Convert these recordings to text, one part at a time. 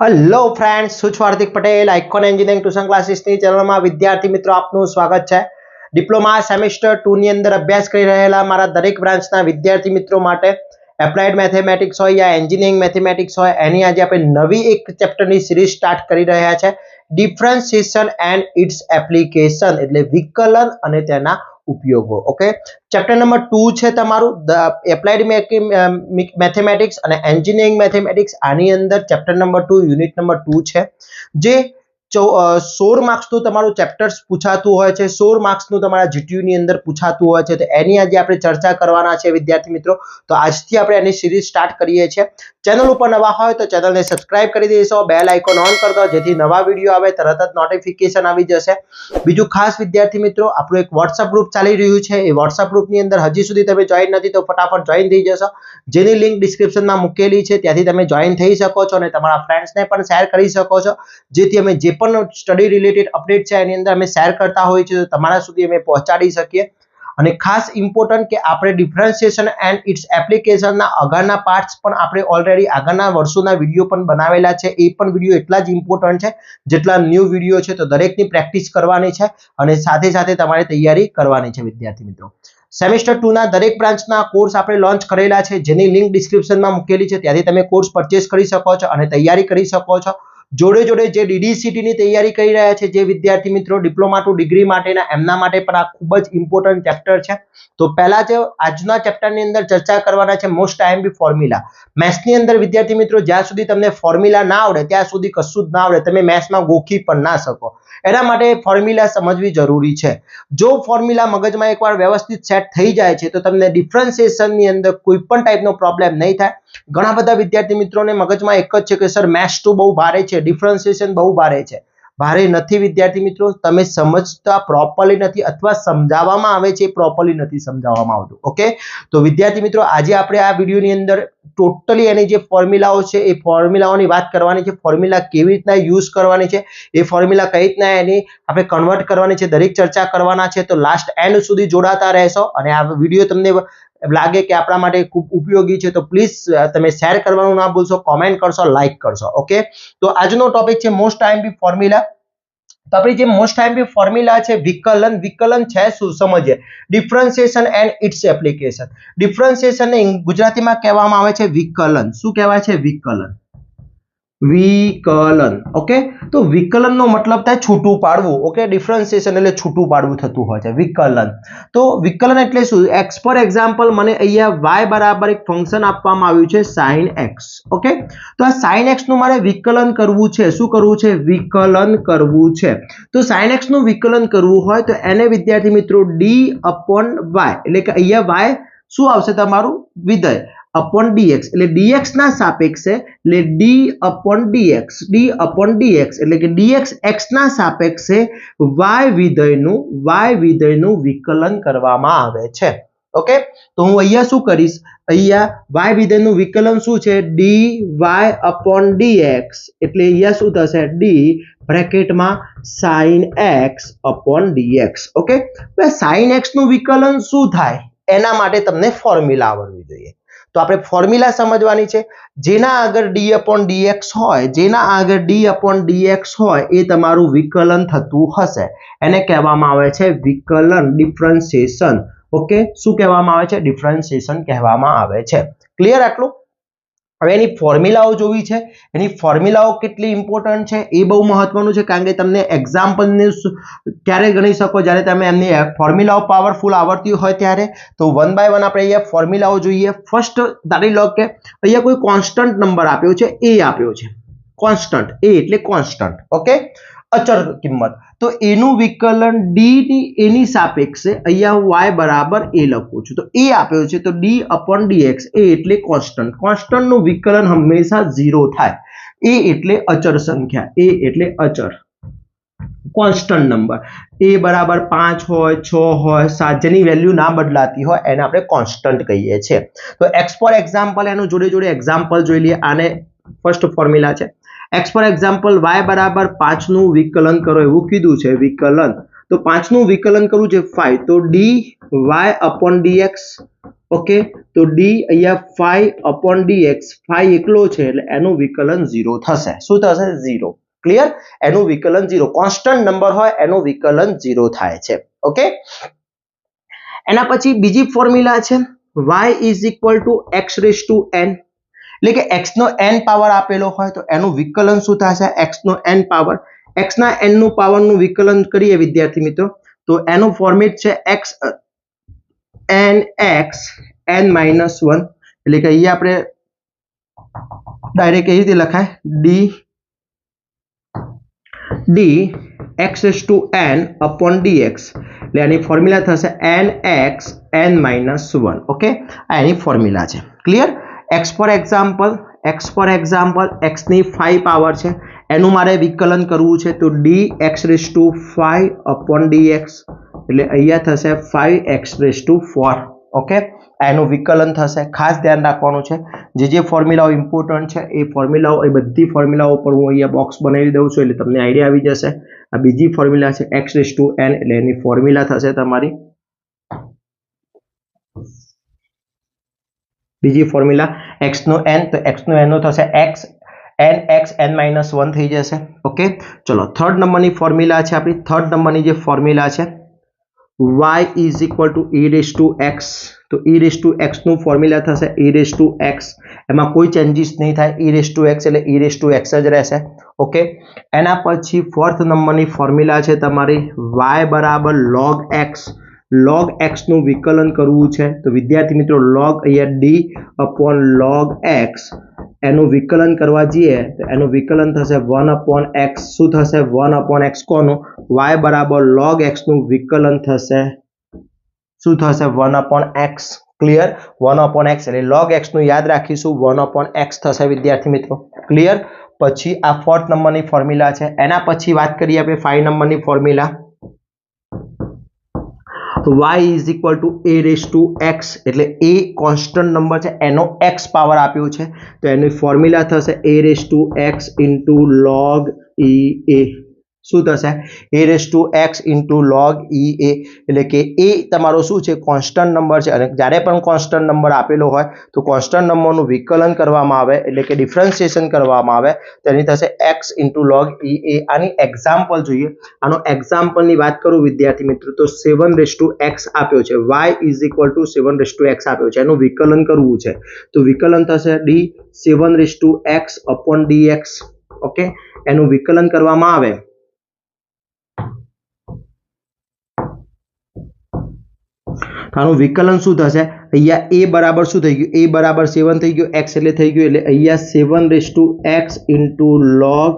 Hello friends, હું છું Hardik Patel. Icon engineering tuition ક્લાસીસની ચેનલમાં વિદ્યાર્થી મિત્રો આપનું સ્વાગત છે. ડિપ્લોમા સેમેસ્ટર 2 ની અંદર અભ્યાસ કરી રહેલા મારા દરેક બ્રાન્ચના વિદ્યાર્થી મિત્રો માટે એપ્લાઇડ મેથેમેટિક્સ હોય યા એન્જિનિયરિંગ મેથેમેટિક્સ હોય, એની આજે આપણે નવી એક ચેપ્ટરની સિરીઝ સ્ટાર્ટ કરી રહ્યા છે. ડિફરન્શિએશન એન્ડ ઇટ્સ એપ્લિકેશન, એટલે વિકલન અને તેના ઉપયોગો. ઓકે, ચેપ્ટર નંબર 2 છે તમારું એપ્લાઇડ મેથેમેટિક્સ અને એન્જિનિયરિંગ મેથેમેટિક્સ. આની અંદર ચેપ્ટર નંબર 2 યુનિટ નંબર 2 છે, જે 16 માર્ક્સનું તમારું ચેપ્ટર્સ પૂછાતું હોય છે, 16 માર્ક્સનું તમારા જીટીયુ ની અંદર પૂછાતું હોય છે. તો એની આજે આપણે ચર્ચા કરવાના છે વિદ્યાર્થી મિત્રો. તો આજથી આપણે એની સિરીઝ સ્ટાર્ટ કરીએ છીએ. ચેનલ ઉપર નવા હોય તો ચેનલને સબસ્ક્રાઇબ કરી દેશો, બેલ આઇકોન ઓન કરી દો, જેથી નવા વિડીયો આવે તરત જ નોટિફિકેશન આવી જશે. બીજું ખાસ વિદ્યાર્થી મિત્રો, આપણું એક વોટ્સઅપ ગ્રુપ ચાલી રહ્યું છે. એ વોટ્સઅપ ગ્રુપની અંદર હજી સુધી તમે જોઈન નથી તો ફટાફટ જોઈન થઈ જશો, જેની લિંક ડિસ્ક્રિપ્શનમાં મૂકેલી છે, ત્યાંથી તમે જોઈન થઈ શકો છો અને તમારા ફ્રેન્ડ્સને પણ શેર કરી શકો છો, જેથી અમે જે પણ સ્ટડી રિલેટેડ અપડેટ છે એની અંદર અમે શેર કરતા હોઈએ છીએ તો તમારા સુધી અમે પહોંચાડી શકીએ. અને ખાસ ઇમ્પોર્ટન્ટ કે આપણે ડિફરન્શિએશન એન્ડ ઇટ્સ એપ્લિકેશનના આગળના પાર્ટ્સ પણ આપણે ઓલરેડી આગળના વર્ષોના વિડીયો પણ બનાવેલા છે. એ પણ વિડીયો એટલા જ ઇમ્પોર્ટન્ટ છે જેટલા ન્યૂ વિડીયો છે. તો દરેકની પ્રેક્ટિસ કરવાની છે અને સાથે સાથે તમારે તૈયારી કરવાની છે વિદ્યાર્થી મિત્રો. સેમેસ્ટર 2 ના દરેક બ્રાન્ચના કોર્સ આપણે લોન્ચ કરેલા છે, જેની લિંક ડિસ્ક્રિપ્શનમાં મૂકેલી છે, ત્યાંથી તમે કોર્સ પરચેસ કરી શકો છો અને તૈયારી કરી શકો છો. જોડે જોડે જે DDCT ની તૈયારી કરી રહ્યા છે જે વિદ્યાર્થી મિત્રો ડિપ્લોમા ટુ ડિગ્રી માટેના, એમના માટે પણ આ ખૂબ જ ઇમ્પોર્ટન્ટ ચેપ્ટર છે. તો પહેલા જે આજના ચેપ્ટરની અંદર ચર્ચા કરવાના છે મોસ્ટ આઈએમપી ફોર્મ્યુલા. મેથ્સની અંદર વિદ્યાર્થી મિત્રો જ્યાં સુધી તમને ફોર્મ્યુલા ના આવડે ત્યાં સુધી કશું જ ના આવડે, તમે મેથ્સમાં ગોખી પણ ના શકો. એના માટે ફોર્મ્યુલા સમજવી જરૂરી છે. જો ફોર્મ્યુલા મગજમાં એકવાર વ્યવસ્થિત સેટ થઈ જાય છે તો તમને ડિફરન્શિએશનની અંદર કોઈ પણ ટાઈપનો પ્રોબ્લેમ નહીં થાય. ઘણા બધા વિદ્યાર્થી મિત્રોને મગજમાં એક જ છે કે સર મેથ્સ તો બહુ ભારે છે, ડિફરન્શિએશન બહુ ભારે છે. ભારે નથી વિદ્યાર્થી મિત્રો, તમે સમજતા પ્રોપરલી નથી અથવા સમજાવવામાં આવે છે પ્રોપરલી નથી સમજાવવામાં આવતું. ઓકે, તો વિદ્યાર્થી મિત્રો આજે આપણે આ વિડીયોની અંદર ટોટલી એની જે ફોર્મ્યુલાઓ છે એ ફોર્મ્યુલાઓની વાત કરવાની છે. ફોર્મ્યુલા કેવી રીતના યુઝ કરવાની છે, એ ફોર્મ્યુલા કઈ રીતના એની આપણે કન્વર્ટ કરવાની છે, દરેક ચર્ચા કરવાના છે. તો લાસ્ટ એન્ડ સુધી જોડાતા રહેશો અને આ વિડીયો તમને લાગે કે આપણા માટે ખૂબ ઉપયોગી છે તો પ્લીઝ તમે શેર કરવાનું ના ભૂલશો, કોમેન્ટ કરશો, લાઈક કરશો. ઓકે, તો આજનો ટોપિક છે મોસ્ટ આઈએમપી ફોર્મ્યુલા. તો આપણી જે મોસ્ટ આઈએમપી ફોર્મ્યુલા છે વિકલન. વિકલન છે શું સમજીએ. Differentiation and its application. Differentiation ને ગુજરાતીમાં કહેવામાં આવે છે વિકલન. શું કહેવાય છે? વિકલન. વિકલન. ઓકે, તો વિકલનનો મતલબ થાય છૂટું પાડવું. ઓકે, ડિફરન્શિએશન એટલે છૂટું પાડવું થતું હોય છે વિકલન. તો વિકલન એટલે શું? એક્સ ફોર એક્ઝામ્પલ મને અહીંયા y બરાબર એક ફંક્શન આપવામાં આવ્યું છે sin x. ઓકે, તો આ sin x નું મારે વિકલન કરવું છે. શું કરવું છે? વિકલન કરવું છે. તો sin x નું વિકલન કરવું હોય તો એને વિદ્યાર્થી મિત્રો d/y, એટલે કે અહીંયા y શું આવશે તમારું? વિધેય upon dx, એટલે dx ના સાપેક્ષે એટલે d/dx, d/dx એટલે કે dx x ના સાપેક્ષે y વિધેયનું વિકલન કરવામાં આવે છે. ઓકે, તો હું અહીંયા શું કરીશ? અહીંયા y વિધેયનું વિકલન શું છે? dy/dx, એટલે અહીંયા શું થશે? d બ્રેકેટમાં sin x/dx. ઓકે, તો sin x નું વિકલન શું થાય એના માટે તમને ફોર્મ્યુલા આવડવી જોઈએ. તો આપણે ફોર્મ્યુલા સમજવાની છે. જેના આગળ d/dx હોય, જેના આગળ d/dx હોય એ તમારું વિકલન થતું હશે, એને કહેવામાં આવે છે વિકલન, ડિફરન્શિએશન. ઓકે, શું કહેવામાં આવે છે? ડિફરન્શિએશન કહેવામાં આવે છે. ક્લિયર આટલું? હવે એની ફોર્મ્યુલાઓ જોવી છે. એની ફોર્મ્યુલાઓ કેટલી ઇમ્પોર્ટન્ટ છે એ બહુ મહત્વનું છે, કારણ કે તમને એક્ઝામ્પલને ક્યારે ગણી શકો? જ્યારે તમે એમની ફોર્મ્યુલાઓ પાવરફુલ આવડતી હોય ત્યારે. તો વન બાય વન આપણે અહીંયા ફોર્મ્યુલાઓ જોઈએ. ફર્સ્ટ ધારી લો કે અહીંયા કોઈ કોન્સ્ટન્ટ નંબર આપ્યો છે, એ આપ્યો છે. કોન્સ્ટન્ટ, એ એટલે કોન્સ્ટન્ટ. ઓકે, અચળ કિંમત. તો એનું વિકલન d ની એની સાપેક્ષે અહીંયા હું y બરાબર a લખું છું. તો a આપ્યો છે તો d/dx, એ એટલે કોન્સ્ટન્ટ. કોન્સ્ટન્ટનું વિકલન હંમેશા 0 થાય. a એટલે અચળ સંખ્યા, a એટલે અચળ કોન્સ્ટન્ટ નંબર. a બરાબર 5 હોય, 6 હોય, 7, જેની વેલ્યુ ના બદલાતી હોય એને આપણે કોન્સ્ટન્ટ કહીએ છીએ. તો x ફોર એક્ઝામ્પલ, એનું જોડે જોડે એક્ઝામ્પલ જોઈ લઈએ. આને ફર્સ્ટ ફોર્મ્યુલા છે. x ફોર એક્ઝામ્પલ y બરાબર 5 નું વિકલન કરો એવું કીધું છે વિકલન. તો 5 નું વિકલન કરવું છે 5, તો dy/dx. ઓકે, તો d અહીંયા 5/dx 5 એકલો છે એટલે એનું વિકલન 0 થશે. શું થશે? 0. ક્લિયર? એનું વિકલન 0. કોન્સ્ટન્ટ નંબર હોય એનું વિકલન 0 થાય છે. ઓકે, એના પછી બીજી ફોર્મ્યુલા છે y = x⁴n, એટલે કે x નો n પાવર આપેલો હોય તો એનું વિકલન શું થશે? x નો n પાવર, x ના n નું પાવર નું વિકલન કરીએ વિદ્યાર્થી મિત્રો તો એનું ફોર્મેટ છે x n -1, એટલે કે અહીંયા આપણે ડાયરેક્ટ એ રીતે લખાય d x⁴n/dx, એટલે એની ફોર્મ્યુલા થશે nx n-1. ઓકે, આ એની ફોર્મ્યુલા છે. Clear? x for example x ની 5 પાવર છે એનું મારે વિકલન કરવું છે તો d x⁵5/dx, એટલે અહીંયા થશે 5x⁴. ઓકે, એનું વિકલન થશે. ખાસ ધ્યાન રાખવાનું છે જે ફોર્મ્યુલાઓ ઇમ્પોર્ટન્ટ છે એ ફોર્મ્યુલાઓ, એ બધી ફોર્મ્યુલાઓ પર હું અહીંયા બોક્સ બનાવી દઉં છું એટલે તમને આઈડિયા આવી જશે. આ બીજી ફોર્મ્યુલા છે x⁴n, એટલે એની ફોર્મ્યુલા થશે તમારી બીજી ફોર્મ્યુલા x નો n, તો x નો n નો થશે nx n-1 થઈ જશે. ઓકે, ચલો થર્ડ નંબરની ફોર્મ્યુલા છે આપણી. થર્ડ નંબરની જે ફોર્મ્યુલા છે y = ex, તો ex નું ફોર્મ્યુલા થશે ex, એમાં કોઈ ચેન્જીસ નહીં થાય. ex એટલે ex જ રહેશે. ઓકે, એના પછી ફોર્થ નંબરની ફોર્મ્યુલા છે તમારી y = log x. log x નું વિકલન કરવું છે તો વિદ્યાર્થી મિત્રો log અહીંયા d/log x, એનું વિકલન કરવા જઈએ તો એનું વિકલન થશે 1/x. શું થશે? 1/x કોનું? y = log x નું વિકલન થશે. શું થશે? 1/x. ક્લિયર? 1/x એટલે log x નું યાદ રાખીશું 1/x થશે વિદ્યાર્થી મિત્રો. ક્લિયર? પછી આ ફોર્થ નંબરની ફોર્મ્યુલા છે. એના પછી વાત કરીએ આપણે 5 નંબરની ફોર્મ્યુલા y = a⁴x, એટલે a કોન્સ્ટન્ટ નંબર છે એનો x પાવર આપ્યો છે તો એની ફોર્મ્યુલા થશે a⁴x * log e⁴. શું થશે? a⁴x * log e⁴, એટલે કે a તમારો શું છે? કોન્સ્ટન્ટ નંબર છે અને જ્યારે પણ કોન્સ્ટન્ટ નંબર આપેલો હોય તો કોન્સ્ટન્ટ નંબરનું વિકલન કરવામાં આવે એટલે કે ડિફરન્શિએશન કરવામાં આવે તો એની થશે x * log e⁴. આની એક્ઝામ્પલ જોઈએ. આનો એક્ઝામ્પલની વાત કરું વિદ્યાર્થી મિત્રો તો 7x આપ્યો છે. y = 7x આપ્યો છે, એનું વિકલન કરવું છે તો વિકલન થશે d 7x/dx. ઓકે, એનું વિકલન કરવામાં આવે આનું વિકલન શું થશે? અહીંયા a બરાબર શું થઈ ગયું? a બરાબર 7 થઈ ગયું, x એટલે થઈ ગયું એટલે અહીંયા 7x * log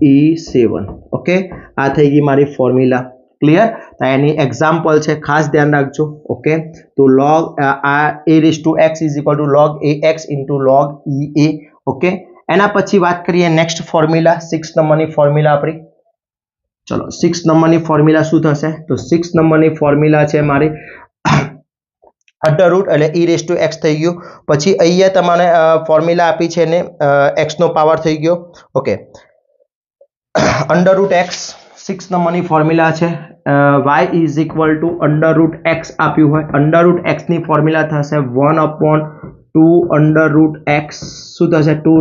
e⁴. ઓકે, આ થઈ ગઈ મારી ફોર્મ્યુલા. ક્લિયર? તો એની એક્ઝામ્પલ છે, ખાસ ધ્યાન રાખજો. ઓકે, તો log a⁴x = log ax * log e⁴. Okay, એના પછી વાત કરીએ નેક્સ્ટ ફોર્મ્યુલા 6 નંબરની ફોર્મ્યુલા આપણી. ચલો 6 નંબરની ફોર્મ્યુલા શું થશે? તો 6 નંબરની ફોર્મ્યુલા છે મારી √ એટલે ex થઈ ગયું. પછી અહીંયા તમારે ફોર્મ્યુલા આપી છે ને x નો પાવર થઈ ગયો. ઓકે, √x 6 નંબરની ફોર્મ્યુલા છે. y = √x આપ્યું હોય, √x ની ફોર્મ્યુલા થશે 1/2 √x. શું થશે? 2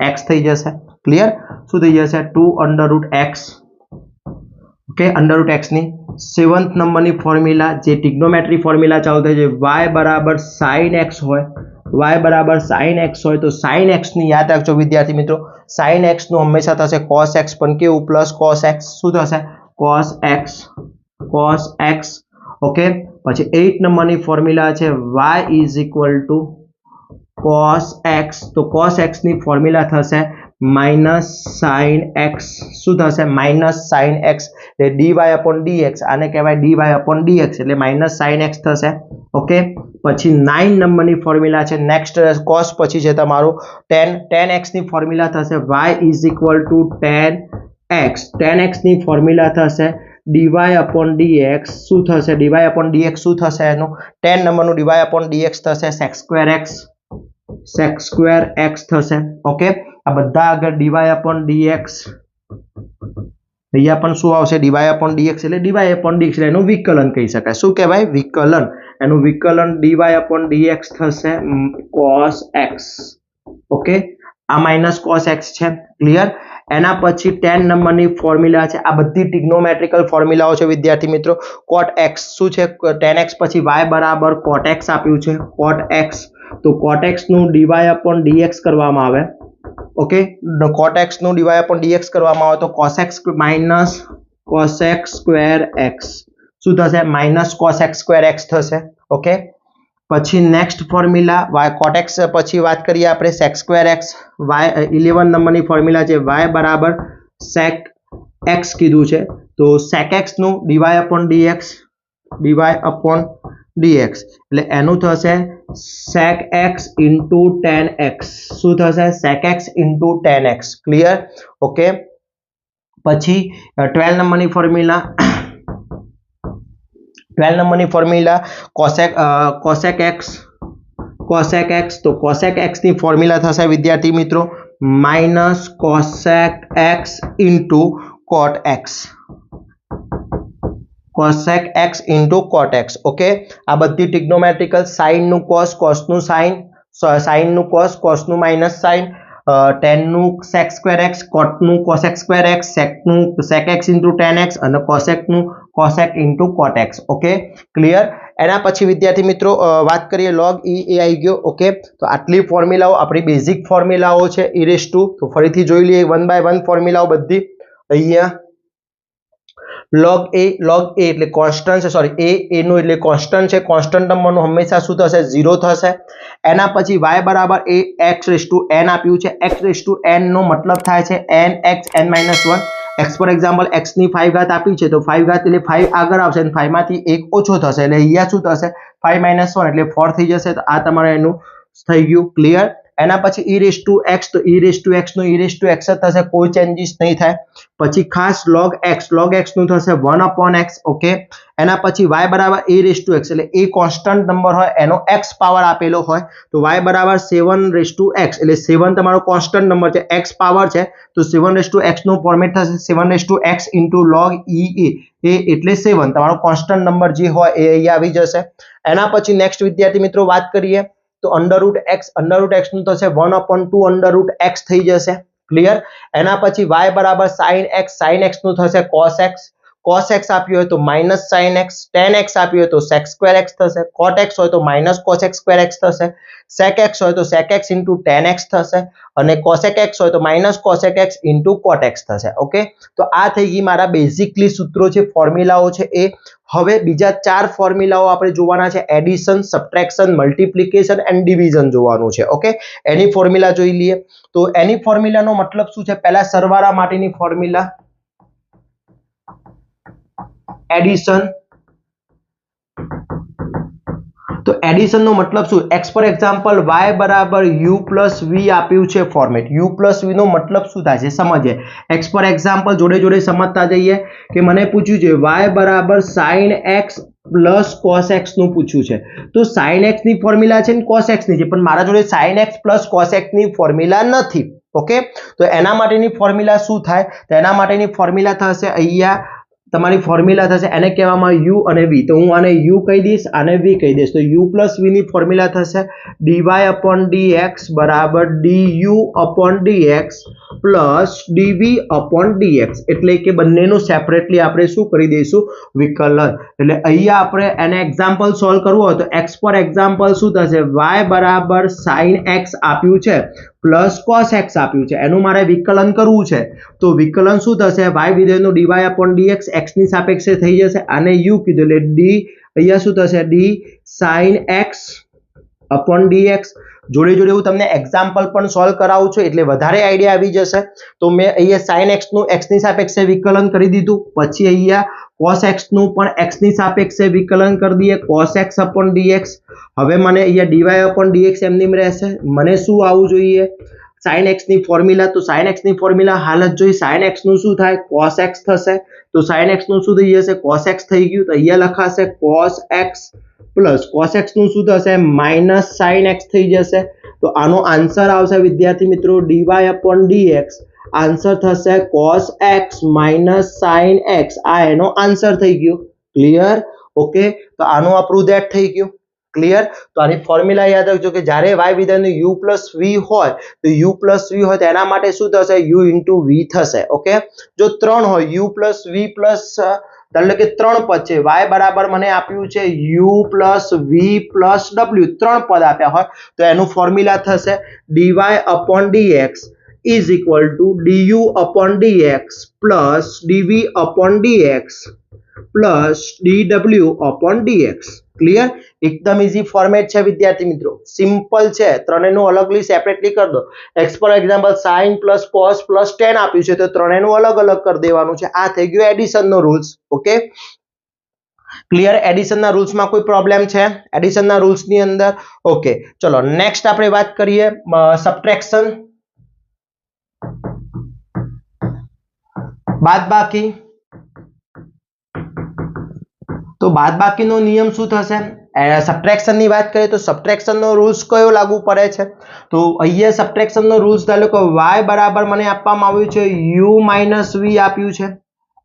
√x થઈ જશે. ક્લિયર? શું થઈ જશે? 2 √x. ઓકે, √x ની 7th નંબરની ફોર્મ્યુલા જે ટ્રિગ્નોમેટ્રી ફોર્મ્યુલા ચાલુ થાય છે y = sin x હોય, y = sin x હોય તો sin x ની યાદ રાખજો વિદ્યાર્થી મિત્રો. sin x નું હંમેશા થશે cos x, પણ કેવું? Plus cos x. શું થશે? cos x. ઓકે, પછી 8 નંબરની ફોર્મ્યુલા છે y = cos x, તો cos x ની ફોર્મ્યુલા થશે -sin x. શું થશે? -sin x એટલે dy/dx, આને કહેવાય dy/dx એટલે -sin x થશે. ઓકે, પછી 9 નંબરની ફોર્મ્યુલા છે નેક્સ્ટ cos પછી છે તમારું tan x ની ફોર્મ્યુલા થશે y = tan x. tan x ની ફોર્મ્યુલા થશે dy/dx. શું થશે? dy/dx શું થશે? એનું 10 નંબરનું dy/dx થશે sec²x થશે. ઓકે, આ બધા આગળ dy/dx અહીંયા પણ શું આવશે dy upon dx એટલે dy upon dx એટલે એનું વિકલન કહી શકાય. શું કહેવાય વિકલન. એનું વિકલન dy upon dx થશે cos x. ઓકે આ માઇનસ cos x છે ક્લિયર. એના પછી 10 નંબરની ફોર્મ્યુલા છે. આ બધી ટ્રિગ્નોમેટ્રિકલ ફોર્મ્યુલાઓ છે વિદ્યાર્થી મિત્રો. cot x શું છે 10x પછી y બરાબર cot x આપ્યું છે cot x. તો cot x નું dy upon dx કરવામાં આવે. ઓકે cot x નું dy upon dx કરવામાં આવે તો cos x minus cos x square x શું થશે minus cos x square x થશે. ઓકે પછી next formula y cot x પછી વાત કરીએ આપણે sec square x y 11 નંબરની ફોર્મ્યુલા છે y બરાબર sec x કીધું છે તો sec x નું dy upon dx એટલે એનું થશે sec x into tan x શું થશે sec x into tan x clear. Okay પછી 12 નંબરની ફોર્મ્યુલા cosec x તો cosec x ની ફોર્મ્યુલા થશે વિદ્યાર્થી મિત્રો minus cosec x into cot x okay આ બધી ટ્રિગ્નોમેટ્રિકલ sin નું cos cos નું sin sin નું cos cos નું minus sin tan નું sec square x cot નું cosec square x sec નું sec x into tan x અને cosec નું cosec into cot x. Okay clear. એના પછી વિદ્યાર્થી મિત્રો વાત કરીએ log e એ આવી ગયો. ઓકે તો આટલી ફોર્મ્યુલાઓ આપણી બેઝિક ફોર્મ્યુલાઓ છે e raised to તો ફરીથી જોઈ લઈએ 1 by 1 ફોર્મ્યુલાઓ બધી. અહીંયા log a એટલે કોન્સ્ટન્ટ છે સોરી a નું એટલે કોન્સ્ટન્ટ છે કોન્સ્ટન્ટ નંબરનું હંમેશા શું થશે 0 થશે. એના પછી y બરાબર a x raised to n આપ્યું છે x raised to n નો મતલબ થાય છે n x n - 1 x for example x ની 5 ઘાત આપી છે તો 5 ઘાત એટલે 5 આગળ આવશે અને 5 માંથી 1 ઓછો થશે એટલે અહીંયા શું થશે 5 - 1 એટલે 4 થઈ જશે. તો આ તમારે એનું થઈ ગયું ક્લિયર. એના પછી e raised to x તો e raised to x નું e raised to x જ થશે કોઈ ચેન્જીસ નહીં થાય. પછી ખાસ log x નું થશે 1 upon x. ઓકે એના પછી y બરાબર a raised to x એટલે એ કોન્સ્ટન્ટ નંબર હોય એનો x પાવર આપેલો હોય તો y બરાબર 7 raised to x એટલે 7 તમારો કોન્સ્ટન્ટ નંબર છે x પાવર છે તો 7 raised to x નું ફોર્મેટ થશે 7 raised to x into log e a એટલે 7 તમારો કોન્સ્ટન્ટ નંબર જે હોય એ અહીંયા આવી જશે. એના પછી નેક્સ્ટ વિદ્યાર્થી મિત્રો વાત કરીએ તો અંડર રૂટ x નું થશે 1 upon 2 અંડર રૂટ x થઈ જશે ક્લિયર. એના પછી y બરાબર sin x નું થશે cos x આપ્યું હોય તો minus sin x tan x આપ્યું હોય તો sec square x થશે cot x હોય તો minus cos x square x થશે sec x હોય તો sec x into tan x થશે અને cosec x હોય તો minus cosec x into cot x થશે. ઓકે તો આ થઈ ગઈ મારા બેઝિકલી સૂત્રો છે ફોર્મ્યુલાઓ છે એ. હવે બીજા 4 ફોર્મ્યુલાઓ આપણે જોવાના છે addition subtraction multiplication and division જોવાનું છે. ઓકે એની ફોર્મ્યુલા જોઈ લઈએ તો એની ફોર્મ્યુલાનો મતલબ શું છે પહેલા સરવાળા માટેની ફોર્મ્યુલા એડિશન તો એડિશન નો મતલબ શું x ફોર એક્ઝામ્પલ y બરાબર u plus v આપ્યું છે ફોર્મેટ u plus v નો મતલબ શું થાય છે સમજીએ. x ફોર એક્ઝામ્પલ જોડે જોડે સમજતા જઈએ કે મને પૂછ્યું છે y બરાબર sin x plus cos x નું પૂછ્યું છે તો sin x ની ફોર્મ્યુલા છે ને cos x ની છે પણ મારા જોડે sin x plus cos x ની ફોર્મ્યુલા નથી. ઓકે તો એના માટેની ફોર્મ્યુલા શું થાય તો એના માટેની ફોર્મ્યુલા થશે અહીંયા તમારી ફોર્મ્યુલા થશે એને કહેવામાં u અને v તો હું આને u કહી દઈશ આને v કહી દઈશ તો u plus v ની ફોર્મ્યુલા થશે dy upon dx બરાબર du upon dx plus dv upon dx એટલે કે બંનેનું સેપરેટલી આપણે શું કરી દઈશું વિકલન. એટલે અહીંયા આપણે એને એક્ઝામ્પલ સોલ્વ કરવું હોય તો x ફોર એક્ઝામ્પલ શું થશે y બરાબર sin x આપ્યું છે પ્લસ cos x આપ્યું છે એનું મારે વિકલન કરવું છે તો વિકલન શું થશે y વિધેયનું dy upon dx x ની સાપેક્ષે થઈ જશે આને u કીધું એટલે d અહીંયા શું થશે d sin x upon dx. જોડે જોડે હું તમને એક્ઝામ્પલ પણ સોલ્વ કરાવું છું એટલે વધારે આઈડિયા આવી જશે. તો મેં અહીંયા sin x નું x ની સાપેક્ષે વિકલન કરી દીધું પછી અહીંયા cos x નું પણ x ની સાપેક્ષે વિકલન કરી દઈએ cos x upon dx. હવે મને અહીંયા dy upon dx એમનેમ રહેશે મને શું આવવું જોઈએ sin x ની ફોર્મ્યુલા તો sin x ની ફોર્મ્યુલા હાલ જ જોઈ sin x નું શું થાય cos x થશે તો sin x નું શું થઈ જશે cos x થઈ ગયું તો અહીંયા લખાશે cos x plus cos x નું શું થશે માઇનસ sin x થઈ જશે તો આનો આન્સર આવશે વિદ્યાર્થી મિત્રો dy upon dx આન્સર થશે cos x minus sin x. આ એનો આન્સર થઈ ગયો. ક્લિયર? ઓકે, તો આનું આપણું ધેટ થઈ ગયું. ક્લિયર? તો આની ફોર્મ્યુલા યાદ રાખજો કે જ્યારે y વિધેયનું u પ્લસ v હોય તો u પ્લસ v હોય તો એના માટે શું થશે? u ઇન્ટુ v થશે. ઓકે, જો 3 હોય u પ્લસ v પ્લસ એટલે કે 3 પદ છે, y બરાબર મને આપ્યું છે u plus v plus w, 3 પદ આપ્યા હોય તો એનું ફોર્મ્યુલા થશે dy upon dx is equal to du upon dx plus dv upon dx plus dw upon dx. Clear? એકદમ ઈઝી ફોર્મેટ છે વિદ્યાર્થી મિત્રો, સિમ્પલ છે. ત્રણેયનું અલગલી સેપરેટલી કરી દો. X for example sin plus cos plus tan આપ્યું છે તો ત્રણેયનું અલગ અલગ કરી દેવાનું છે. આ થઈ ગયો એડિશનનો રૂલ્સ. Okay, clear? એડિશનના રૂલ્સમાં કોઈ પ્રોબ્લેમ છે એડિશનના રૂલ્સની અંદર? ઓકે, ચલો નેક્સ્ટ આપણે વાત કરીએ સબટ્રેક્શન, બાદબાકી. તો બાદબાકીનો નિયમ શું થશે? સબટ્રેક્શનની વાત કરીએ તો સબટ્રેક્શનનો રૂલ્સ કયો લાગુ પડે છે? તો અહીંયા સબટ્રેક્શનનો રૂલ્સ ધારો કે y બરાબર મને આપવામાં આવ્યું છે u માઇનસ v આપ્યું છે.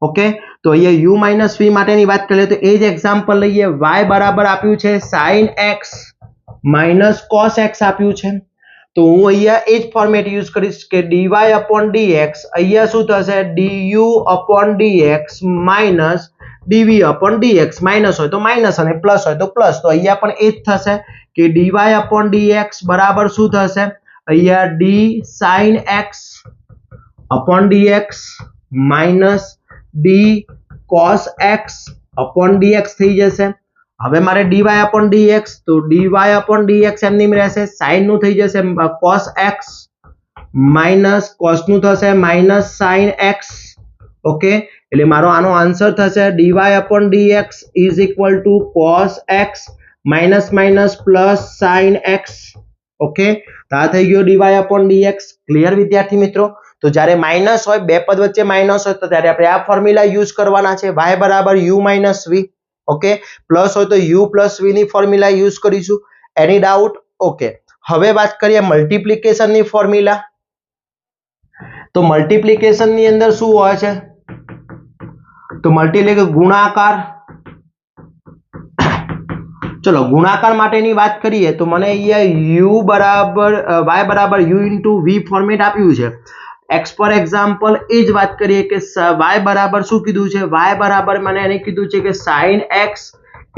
ઓકે, તો અહીંયા u માઇનસ v માટેની વાત કરીએ તો એ જ એક્ઝામ્પલ લઈએ. y બરાબર આપ્યું છે sin x minus cos x આપ્યું છે. તો હું અહીંયા એ જ ફોર્મેટ યુઝ કરીશ કે dy upon dx અહીંયા શું થશે? du upon dx minus dv upon dx. Minus હોય તો માઇનસ અને પ્લસ હોય તો પ્લસ. તો અહીંયા પણ એ જ થશે કે dy upon dx બરાબર શું થશે? અહીંયા d sin x upon dx minus d cos x upon dx થઈ જશે. હવે મારે dy upon dx તો dy upon dx એમની રહેશે, sin નું થઈ જશે cos x માઇનસ cos નું થશે માઇનસ sin x. ઓકે, એટલે મારો આનો આન્સર થશે dy upon dx is equal to cos x minus minus plus sin x. Okay, તો આ થઈ ગયો dy upon dx. ક્લિયર વિદ્યાર્થી મિત્રો? તો જ્યારે માઇનસ હોય, બે પદ વચ્ચે માઇનસ હોય તો ત્યારે આપણે આ ફોર્મ્યુલા યુઝ કરવાના છે, y બરાબર u minus v. Okay, plus હોય તો u પ્લસ v ની ફોર્મ્યુલા યુઝ કરીશું. એની ડાઉટ? ઓકે, હવે વાત કરીએ મલ્ટિપ્લિકેશનની ફોર્મ્યુલા. તો મલ્ટિપ્લિકેશનની અંદર શું હોય છે? તો મલ્ટીપ્લિકેશન ગુણાકાર. ચલો ગુણાકાર માટેની વાત કરીએ તો મને અહીંયા u બરાબર y બરાબર u ઇન્ટુ v ફોર્મેટ આપ્યું છે. એક્સ ફોર એક્ઝામ્પલ એ જ વાત કરીએ કે y બરાબર શું કીધું છે? y બરાબર મને એને કીધું છે કે sin x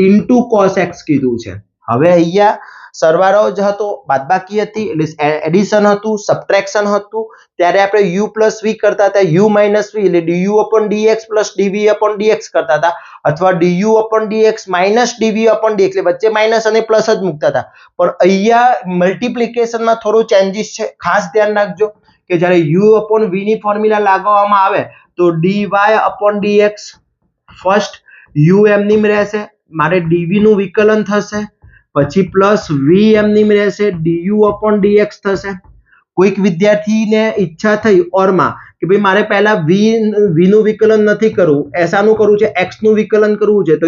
into cos x કીધું છે. હવે અહીંયા સરવાળો જ હતો, બાદબાકી હતી એટલે એડિશન હતું, સબટ્રેક્શન હતું. ત્યારે આપણે u પ્લસ v કરતા હતા, u માઇનસ v એટલે du upon dx plus dv upon dx કરતા હતા, અથવા du upon dx minus dv upon dx એટલે વચ્ચે માઇનસ અને પ્લસ જ મૂકતા હતા. પણ અહીંયા મલ્ટિપ્લિકેશનમાં થોડું ચેન્જીસ છે, ખાસ ધ્યાન રાખજો કે જ્યારે u upon v ની ફોર્મ્યુલા લાગવામાં આવે તો dy upon dx first u એમની રહેશે, મારે dv નું વિકલન થશે, પછી પ્લસ v એમની રહેશે, du upon dx થશે. કોઈક વિદ્યાર્થીને ઈચ્છા થઈ ઓરમાં કે ભાઈ મારે પહેલા v નું વિકલન નથી કરવું, એસાનું કરવું છે, x નું વિકલન કરવું છે, તો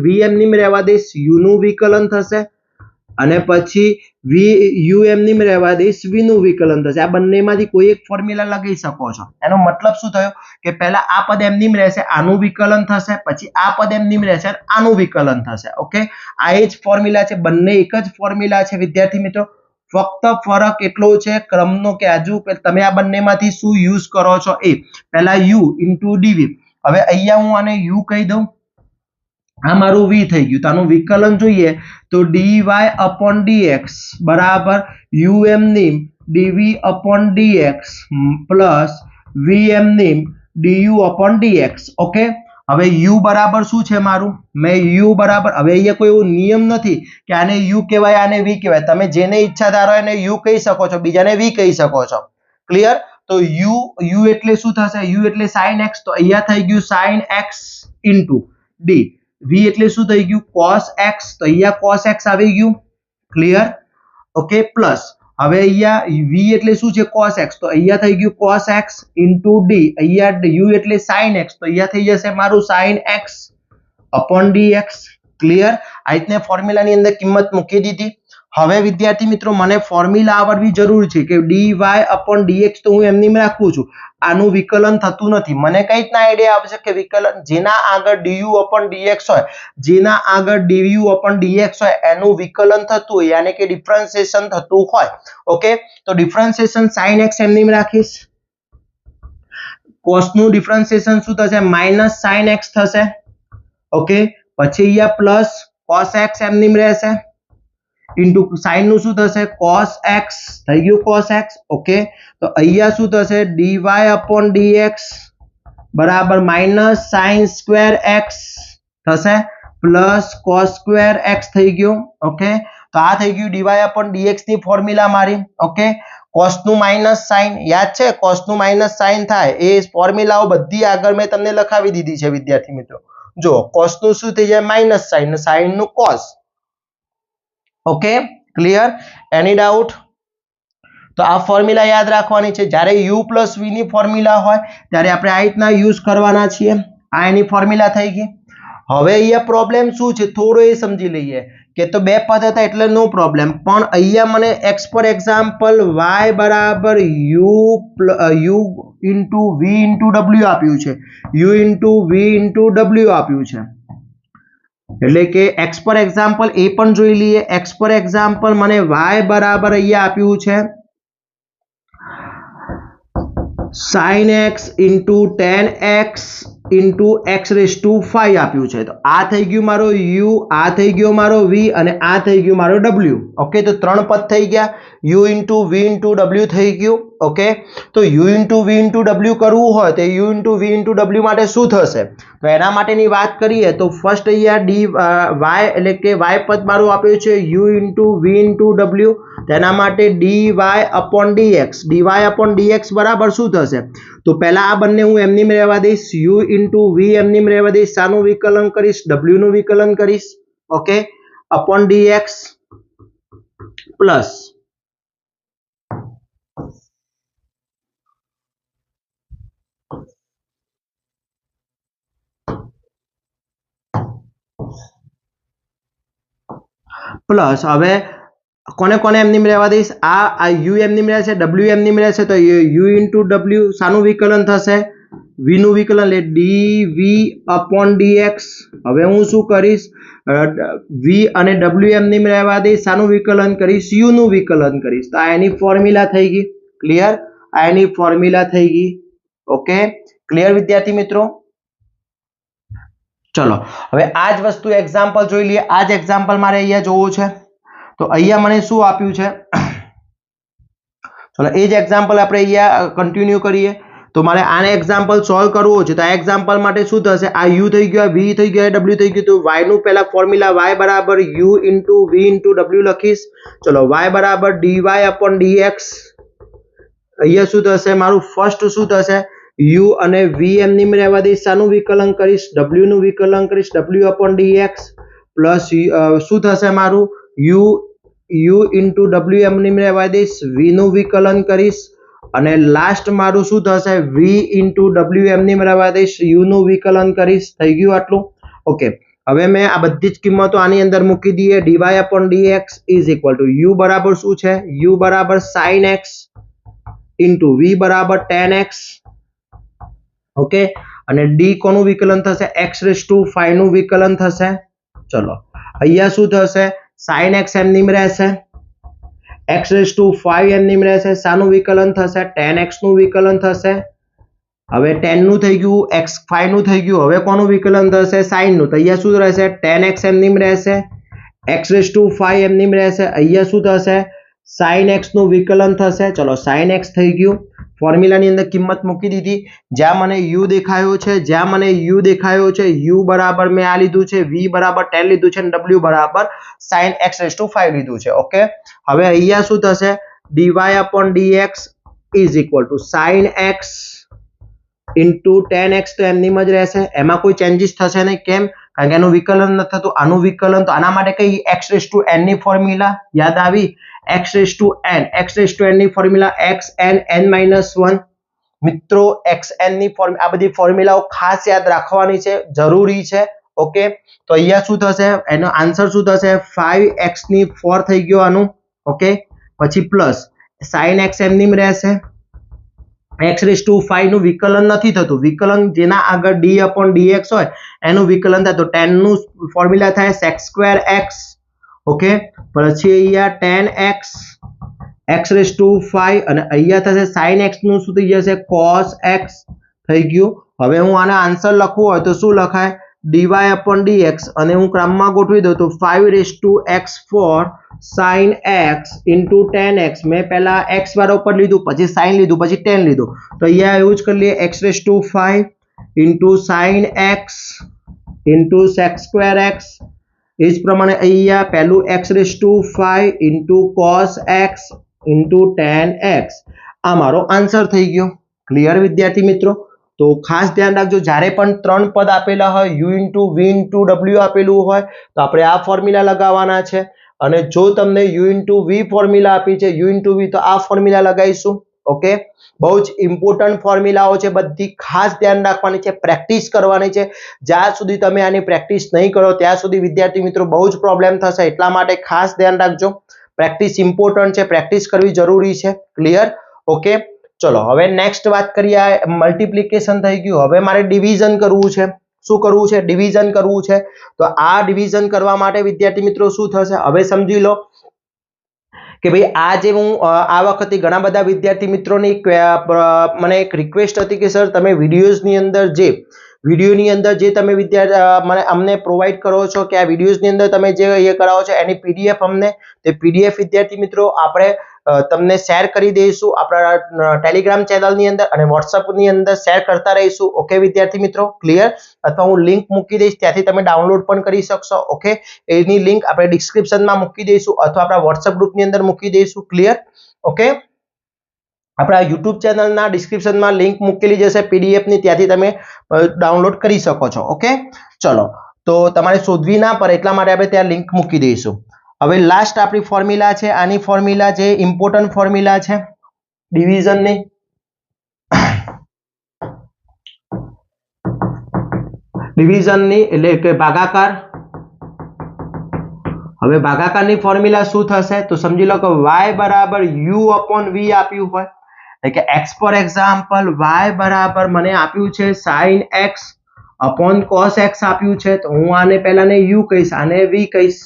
v એમની રહેવા દઈશ, u નું વિકલન થશે અને પછી u એમની રહેવા દઈશ, v નું વિકલન થશે. આ બંનેમાંથી કોઈ એક ફોર્મ્યુલા લગાવી શકો છો. એનો મતલબ શું થયો કે પહેલા આ પદ એમની રહેશે, આનું વિકલન થશે, પછી આ પદ એમની રહેશે, આનું વિકલન થશે. ઓકે, આ એ જ ફોર્મ્યુલા છે, બંને એક જ ફોર્મ્યુલા છે વિદ્યાર્થી મિત્રો. ફક્ત ફરક એટલો છે ક્રમનો કે આજુ તમે આ બંનેમાંથી શું યુઝ કરો છો એ. પહેલા u ઇન્ટુ dv. હવે અહીંયા હું આને u કહી દઉં, આ મારું v થઈ ગયું, તો આનું વિકલન જોઈએ તો dy upon dx બરાબર u એમની dv upon dx plus v એમની du upon dx. ઓકે, હવે u બરાબર શું છે મારું? મેં u બરાબર, હવે અહીંયા કોઈ એવો નિયમ નથી કે આને u કહેવાય આને v કહેવાય. તમે જેને ઈચ્છા ધારો એને u કહી શકો છો, બીજાને v કહી શકો છો. ક્લિયર? તો u એટલે શું થશે? u એટલે sin x, તો અહીંયા થઈ ગયું sin x into d. v એટલે શું થઈ ગયું? cos x, તો અહીંયા cos x આવી ગયું. ક્લિયર? ઓકે, પ્લસ હવે અહીંયા v એટલે શું છે? cos x, તો અહીંયા થઈ ગયું cos x ઇન્ટુ d. અહીંયા u એટલે sin x, તો અહીંયા થઈ જશે મારું sin x upon dx. Clear? આ રીતને ફોર્મ્યુલાની અંદર કિંમત મૂકી દીધી. હવે વિદ્યાર્થી મિત્રો મને ફોર્મ્યુલા આવડવી જરૂર છે કે dy/dx તો હું એમની રાખું છું, આનું વિકલન થતું નથી. મને કઈ રીતના આઈડિયા આવશે કે વિકલન જેના આગળ du/dx હોય, જેના આગળ du/dx હોય એનું વિકલન થતું હોય, યાની કે ડિફરન્શિએશન થતું હોય. ઓકે, તો ડિફરન્શિએશન sin x એમની રાખીશ. cos નું ડિફરન્શિએશન શું થશે? -sin x થશે. ઓકે, પછી અહીંયા પ્લસ cos x એમની રહેશે ઇન્ટુ sin નું શું થશે? cos x થઈ ગયું, cos x. ઓકે, તો અહીંયા શું થશે? dy/dx બરાબર -sin² x થશે પ્લસ cos² x થઈ ગયું. ઓકે, તો આ થઈ ગયું dy/dx ની ફોર્મ્યુલા મારી. ઓકે, cos નું માઇનસ sin યાદ છે, cos નું માઇનસ sin થાય એ ફોર્મ્યુલાઓ બધી આગળ મેં તમને લખાવી દીધી છે વિદ્યાર્થી મિત્રો. જો cos નું શું થઈ જાય? માઇનસ sin, sin નું cos. Okay, clear? એની ડાઉટ? તો આ ફોર્મ્યુલા યાદ રાખવાની છે. જ્યારે u+v ની ફોર્મ્યુલા હોય ત્યારે આપણે આ રીતના યુઝ કરવાના છીએ. આ એની ફોર્મ્યુલા થઈ ગઈ. હવે અહીંયા પ્રોબ્લેમ શું છે થોડો એ સમજી લઈએ કે તો બે પદ હતા એટલે નો પ્રોબ્લેમ, પણ અહીંયા મને x ફોર એક્ઝામ્પલ y બરાબર u into v into w આપ્યું છે, u into v into w આપ્યું છે. એટલે કે x પર એક્ઝામ્પલ એ પણ જોઈ લઈએ. x પર એક્ઝામ્પલ મને y બરાબર અહીંયા આપ્યું છે sin x into tan x into x⁵ આપ્યું છે. તો આ થઈ ગયું મારો u, આ થઈ ગયો મારો v અને આ થઈ ગયું મારો w. ઓકે, તો ત્રણ પદ થઈ ગયા. u into v into w થઈ ગયું. ઓકે, તો u into v into w કરવું હોય તો u into v into w માટે શું થશે? તો એના માટેની વાત કરીએ તો ફર્સ્ટ અહીંયા dy એટલે કે y પદ મારું આપ્યું છે u into v into w, તેના માટે dy/dx, dy/dx બરાબર શું થશે? તો પહેલા આ બંને હું એમની રહેવા દઈશ, u ઇન્ટુ v એમની રહેવા દઈશ, શાનું વિકલન કરીશ? w નું વિકલન કરીશ. Okay, upon dx plus plus હવે કોને કોને એમની રહેવા દઈશ? આ u એમની રહેશે, w એમની રહેશે, તો u ઇન્ટુ w શાનું વિકલન થશે? v નું વિકલન, એટલે dv/dx. હવે હું શું કરીશ? v અને w એમની રહેવા દઈશ, શાનું વિકલન કરીશ? u નું વિકલન કરીશ. તો આ એની ફોર્મ્યુલા થઈ ગઈ. ક્લિયર? આ એની ફોર્મ્યુલા થઈ ગઈ. ઓકે, ક્લિયર વિદ્યાર્થી મિત્રો? ચલો હવે આ જ વસ્તુ એક્ઝામ્પલ જોઈ લઈએ. આ જ એક્ઝામ્પલ મારે અહીંયા જોવું છે. તો અહીંયા મને શું આપ્યું છે? ચલો એ જ એક્ઝામ્પલ આપણે અહીંયા કન્ટિન્યુ કરીએ. તો મારે આને એક્ઝામ્પલ સોલ્વ કરવો છે. તો આ એક્ઝામ્પલ માટે શું થશે? આ u થઈ ગયો, v થઈ ગયો, w થઈ ગયું. તો y નું પહેલા ફોર્મ્યુલા y બરાબર u into v into w લખીશ. ચલો y બરાબર dy/dx. અહીંયા શું થશે મારું? ફર્સ્ટ શું થશે? u અને v એમની રહેવા દઈશ, શાનું વિકલન કરીશ? w નું વિકલન કરીશ, w/dx પ્લસ શું થશે મારું? u ઇન્ટુ w એમની રહેવા દઈશ, v નું વિકલન કરીશ અને લાસ્ટ મારું શું થશે? v ઇન્ટુ w એમની રહેવા દઈશ, u નું વિકલન કરીશ. થઈ ગયું આટલું? ઓકે, હવે મેં આ બધી જ કિંમતો આની અંદર મૂકી દઈએ. dy/dx is equal to u બરાબર શું છે? u બરાબર sin x ઇન્ટુ v બરાબર tan x. ઓકે, અને d કોનું વિકલન થશે? x⁵ નું વિકલન થશે. ચલો અહીંયા શું થશે? sin x એમની રહેશે, x⁵ એમની રહેશે, શાનું વિકલન થશે? tan x નું વિકલન થશે. હવે tan નું થઈ ગયું, x⁵ નું થઈ ગયું. હવે કોનું વિકલન થશે? sin નું. તો અહીંયા શું રહેશે? tan x એમની રહેશે, x⁵ એમની રહેશે. અહીંયા શું થશે? sin x નું વિકલન થશે. ચલો sin x થઈ ગયું. ફોર્મ્યુલાની અંદર કિંમત મૂકી દીધી. જ્યાં મને u દેખાયો છે, જ્યાં મને u દેખાયો છે, u બરાબર મેં આ લીધું છે, v બરાબર tan લીધું છે અને w બરાબર sin x⁵ લીધું છે. ઓકે, હવે અહીંયા શું થશે? dy/dx is equal to sin x into tan x તો એમની જ રહેશે, એમાં કોઈ ચેન્જીસ થશે નહીં. કેમ? કારણ કે એનું વિકલન નથી થતું. આનું વિકલન, તો આના માટે કઈ x⁵n ની ફોર્મ્યુલા યાદ આવી? x⁵n ની ફોર્મ્યુલા xn(n-1). મિત્રો xn ની આ બધી ફોર્મ્યુલાઓ ખાસ યાદ રાખવાની છે, જરૂરી છે. ઓકે તો અહીંયા શું થશે એનો આન્સર શું થશે 5x ની 4 થઈ ગયો આનું ઓકે પછી પ્લસ sin x એમની રહેશે x⁵ નું વિકલન નથી થતું વિકલન જેના આગળ d/dx હોય એનું વિકલન થાય તો tan નું ફોર્મ્યુલા થાય sec²x ઓકે પછી અહીંયા tan x x⁵ અને અહીંયા થશે sin x નું શું થઈ જશે cos x થઈ ગયું હવે હું આના આન્સર લખવું હોય તો શું લખાય dy/dx અને હું ક્રમમાં ગોઠવી દઉં તો 5x4 sin x into tan x મેં પહેલા x બરાબર લીધું પછી sin લીધું પછી tan લીધું તો અહીંયા એવું જ કરી લઈએ x⁵ into sin x into sec²x એ જ પ્રમાણે અહીંયા પહેલું x⁵ into cos x into tan x આ મારો આન્સર થઈ ગયો ક્લિયર વિદ્યાર્થી મિત્રો તો ખાસ ધ્યાન રાખજો જ્યારે પણ ત્રણ પદ આપેલા હોય u into v into w આપેલું હોય તો આપણે આ ફોર્મ્યુલા લગાવવાના છે અને જો તમને u into v ફોર્મ્યુલા આપી છે u into v તો આ ફોર્મ્યુલા લગાવીશું ઓકે બહુ જ ઇમ્પોર્ટન્ટ ફોર્મ્યુલાઓ છે બધી ખાસ ધ્યાન રાખવાની છે પ્રેક્ટિસ કરવાની છે જ્યાં સુધી તમે આની પ્રેક્ટિસ નહીં કરો ત્યાં સુધી વિદ્યાર્થી મિત્રો બહુ જ પ્રોબ્લેમ થશે એટલા માટે ખાસ ધ્યાન રાખજો પ્રેક્ટિસ ઇમ્પોર્ટન્ટ છે પ્રેક્ટિસ કરવી જરૂરી છે ક્લિયર ઓકે ચલો હવે નેક્સ્ટ વાત કરીએ મલ્ટિપ્લિકેશન થઈ ગયું હવે મારે ડિવિઝન કરવું છે શું કરવું છે ડિવિઝન કરવું છે તો આ ડિવિઝન કરવા માટે વિદ્યાર્થી મિત્રો શું થશે હવે સમજી લો કે ભાઈ આ જે હું આ વખતે ઘણા બધા વિદ્યાર્થી મિત્રોની મને એક રિક્વેસ્ટ હતી કે સર તમે વિડીયોઝની અંદર જે તમે મને અમને પ્રોવાઈડ કરો છો કે આ વિડીયોઝની અંદર તમે જે એ કરાવો છો એની પીડીએફ અમને તે પીડીએફ વિદ્યાર્થી મિત્રો આપણે તમને શેર કરી દઈશું આપણા ટેલિગ્રામ ચેનલની અંદર અને વોટ્સઅપની અંદર શેર કરતા રહીશું ઓકે વિદ્યાર્થી મિત્રો ક્લિયર અથવા હું લિંક મૂકી દઈશ ત્યાંથી તમે ડાઉનલોડ પણ કરી શકશો ઓકે એની લિંક આપણે ડિસ્ક્રિપ્શનમાં મૂકી દઈશું અથવા આપણા વોટ્સઅપ ગ્રુપની અંદર મૂકી દઈશું ક્લિયર ઓકે આપણા યુટ્યુબ ચેનલના ડિસ્ક્રિપ્શનમાં લિંક મૂકેલી જશે પીડીએફની ત્યાંથી તમે ડાઉનલોડ કરી શકો છો ઓકે ચલો તો તમારે શોધવી ના પડે એટલા માટે આપણે ત્યાં લિંક મૂકી દઈશું હવે લાસ્ટ આપણી ફોર્મ્યુલા છે આની ફોર્મ્યુલા જે ઇમ્પોર્ટન્ટ ફોર્મ્યુલા છે ડિવિઝનની એટલે કે ભાગાકાર હવે ભાગાકારની ફોર્મ્યુલા શું થશે તો સમજી લો કે y બરાબર u/v આપ્યું હોય એટલે કે x ફોર એક્ઝામ્પલ y બરાબર મને આપ્યું છે sin x upon cos x આપ્યું છે તો હું આને પહેલાને u કહીશ આને v કહીશ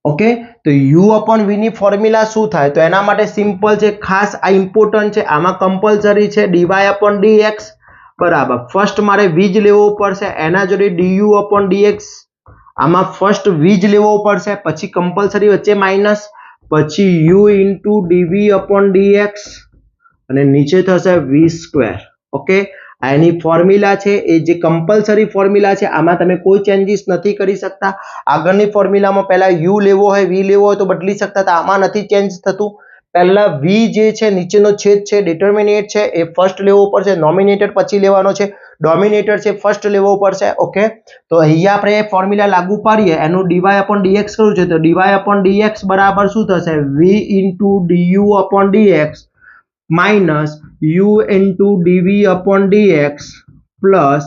ઓકે તો u/v ની ફોર્મ્યુલા શું થાય તો એના માટે સિમ્પલ છે ખાસ આ ઇમ્પોર્ટન્ટ છે આમાં કમ્પલસરી છે dy/dx બરાબર ફર્સ્ટ મારે v જ લેવો પડશે એના જોડે du/dx આમાં ફર્સ્ટ v જ લેવો પડશે પછી કમ્પલસરી વચ્ચે માઈનસ પછી u into dv/dx અને નીચે થશે v². ઓકે આ એની ફોર્મ્યુલા છે એ જે કમ્પલસરી ફોર્મ્યુલા છે આમાં તમે કોઈ ચેન્જીસ નથી કરી શકતા આગળની ફોર્મ્યુલામાં પહેલા u લેવો હોય v લેવો હોય તો બદલી શકતા હતા આમાં નથી ચેન્જ થતું પહેલા v જે છે નીચેનો છેદ છે ડિટર્મિનેટ છે એ ફર્સ્ટ લેવો પડશે નોમિનેટર પછી લેવાનો છે ડોમિનેટર છે ફર્સ્ટ લેવો પડશે ઓકે તો અહીંયા આપણે ફોર્મ્યુલા લાગુ પાડીએ એનું dy/dx કરું છે તો dy/dx બરાબર શું થશે v into du/dx minus u into dv/dx plus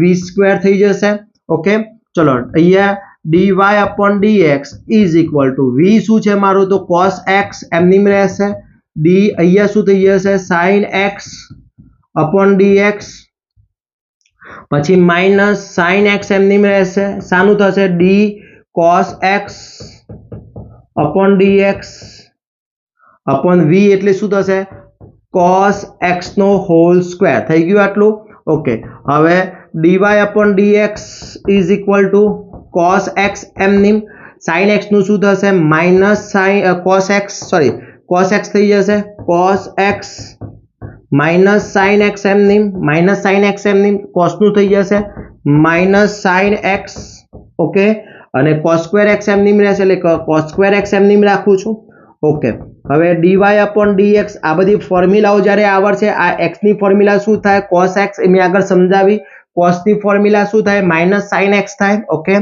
v² થઈ જશે ઓકે ચલો અહીંયા dy/dx is equal to v શું છે મારું તો cos x એમની રહેશે d અહીંયા શું થઈ જશે sin x upon dx પછી માઈનસ sin x એમની રહેશે શાનું થશે d cos x upon dx upon v એટલે શું થશે cos x નો હોલ સ્ક્વેર થઈ ગયું આટલું ઓકે હવે dy/dx is equal to cos x એમની sin x નું શું થશે માઈનસ cos x થઈ જશે cos x minus sin x એમની cos નું થઈ જશે માઈનસ sin x ઓકે અને cos² x એમની રહેશે એટલે cos² x એમની રાખું છું ઓકે હવે dy/dx આ બધી ફોર્મ્યુલાઓ જ્યારે આવડશે આ x ની ફોર્મ્યુલા શું થાય cos x એ મેં આગળ સમજાવી cos ની ફોર્મ્યુલા શું થાય માઈનસ sin x થાય ઓકે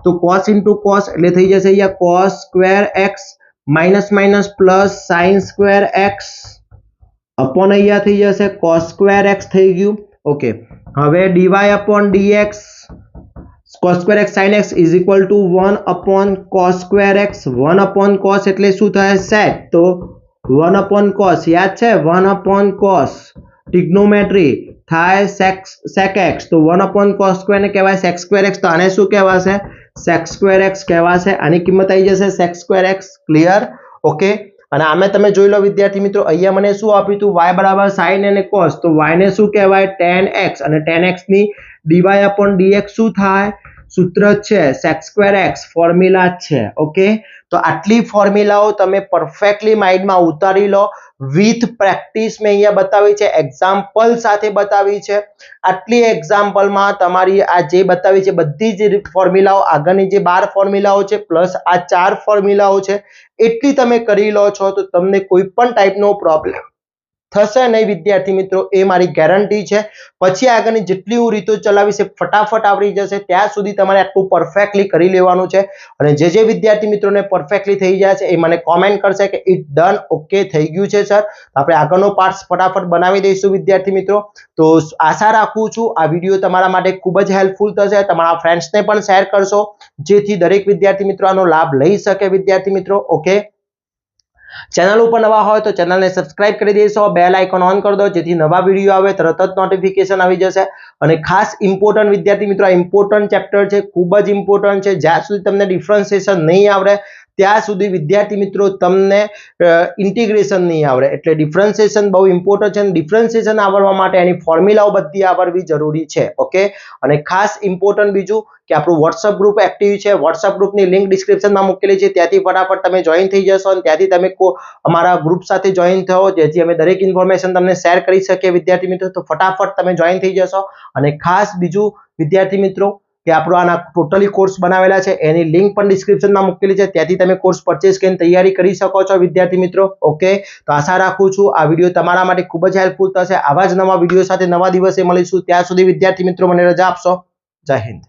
તો cos into cos એટલે થઈ જશે અહીંયા cos² x minus minus plus sin² x upon અહીંયા થઈ જશે cos² x થઈ ગયું ઓકે હવે dy/dx cos square x sin x is equal to 1 upon cos square x. 1 upon cos એટલે શું થાય sec, તો 1 upon cos યાદ છે, 1 upon cos ટ્રિગ્નોમેટ્રી થાય sec x, તો 1 upon cos square ને કહેવાય sec square x, તો આને શું કહેવાશે sec square x કહેવાશે. આની કિંમત આવી જશે sec square x. Clear? Okay. અને આમે તમે જોઈ લો વિદ્યાર્થી મિત્રો, અહીંયા મને શું આપ્યું હતું y બરાબર sin અને cos, તો y ને શું કહેવાય tan x, અને tan x ની dy upon dx શું થાય, સૂત્ર છે sec square x, ફોર્મ્યુલા છે. ઓકે, તો આટલી ફોર્મ્યુલાઓ તમે પરફેક્ટલી માઇન્ડમાં ઉતારી લો. વિથ પ્રેક્ટિસ મેં અહીંયા બતાવી છે, એક્ઝામ્પલ સાથે બતાવી છે. આટલી એક્ઝામ્પલમાં તમારી આ જે બતાવી છે બધી જ ફોર્મ્યુલાઓ, આગળની જે 12 ફોર્મ્યુલાઓ છે પ્લસ આ 4 ફોર્મ્યુલાઓ છે, એટલી તમે કરી લો છો તો તમને કોઈ પણ ટાઈપનો પ્રોબ્લેમ થશે નહીં વિદ્યાર્થી મિત્રો, એ મારી ગેરંટી છે. પછી આગળની જેટલી હું રીતો ચલાવીશ એ ફટાફટ આવડી જશે. ત્યાં સુધી તમારે આટલું પરફેક્ટલી કરી લેવાનું છે. અને જે વિદ્યાર્થી મિત્રોને પરફેક્ટલી થઈ જાય છે એ મને કોમેન્ટ કરશે કે ઇટ ડન, ઓકે થઈ ગયું છે સર. આપણે આગળનો પાર્ટ ફટાફટ બનાવી દઈશું વિદ્યાર્થી મિત્રો. તો આશા રાખું છું આ વિડીયો તમારા માટે ખૂબ જ હેલ્પફુલ થશે. તમારા ફ્રેન્ડ્સને પણ શેર કરશો જેથી દરેક વિદ્યાર્થી મિત્રો આનો લાભ લઈ શકે વિદ્યાર્થી મિત્રો. ઓકે, ચેનલ ઉપર નવા હોય તો ચેનલને સબસ્ક્રાઇબ કરી દેશો, બેલ આઇકોન ઓન કરી દો જેથી નવા વિડીયો આવે તરત જ નોટિફિકેશન આવી જશે. અને ખાસ ઇમ્પોર્ટન્ટ વિદ્યાર્થી મિત્રો, આ ઇમ્પોર્ટન્ટ ચેપ્ટર છે, ખૂબ જ ઇમ્પોર્ટન્ટ છે. જ્યાં સુધી તમને ડિફરન્શિએશન નહીં આવડે ત્યાં સુધી વિદ્યાર્થી મિત્રો તમને ઇન્ટિગ્રેશન નહીં આવડે. એટલે ડિફરન્શિએશન બહુ ઇમ્પોર્ટન્ટ છે. ડિફરન્શિએશન આવડવા માટે એની ફોર્મ્યુલાઓ બધી આવડવી જરૂરી છે. ઓકે, અને ખાસ ઇમ્પોર્ટન્ટ બીજું કે આપણું વોટ્સઅપ ગ્રુપ એક્ટિવ છે. વોટ્સઅપ ગ્રુપની લિંક ડિસ્ક્રિપ્શનમાં મૂકેલી છે, ત્યાંથી ફટાફટ તમે જોઈન થઈ જશો અને ત્યાંથી તમે અમારા ગ્રુપ સાથે જોઈન થયો જેથી અમે દરેક ઇન્ફોર્મેશન તમને શેર કરી શકીએ વિદ્યાર્થી મિત્રો. તો ફટાફટ તમે જોઈન થઈ જશો. અને ખાસ બીજું વિદ્યાર્થી મિત્રો કે આપણો આના ટોટલી કોર્સ બનાવેલા છે એની લિંક પણ ડિસ્ક્રિપ્શનમાં મૂકેલી છે, ત્યાંથી તમે કોર્સ પરચેસ કરીને તૈયારી કરી શકો છો વિદ્યાર્થી મિત્રો. ઓકે, તો આશા રાખું છું આ વિડીયો તમારા માટે ખૂબ જ હેલ્પફુલ થશે. આવા જ નવા વિડીયો સાથે નવા દિવસે મળીશું. ત્યાં સુધી વિદ્યાર્થી મિત્રો મને રજા આપશો. જય હિન્દ.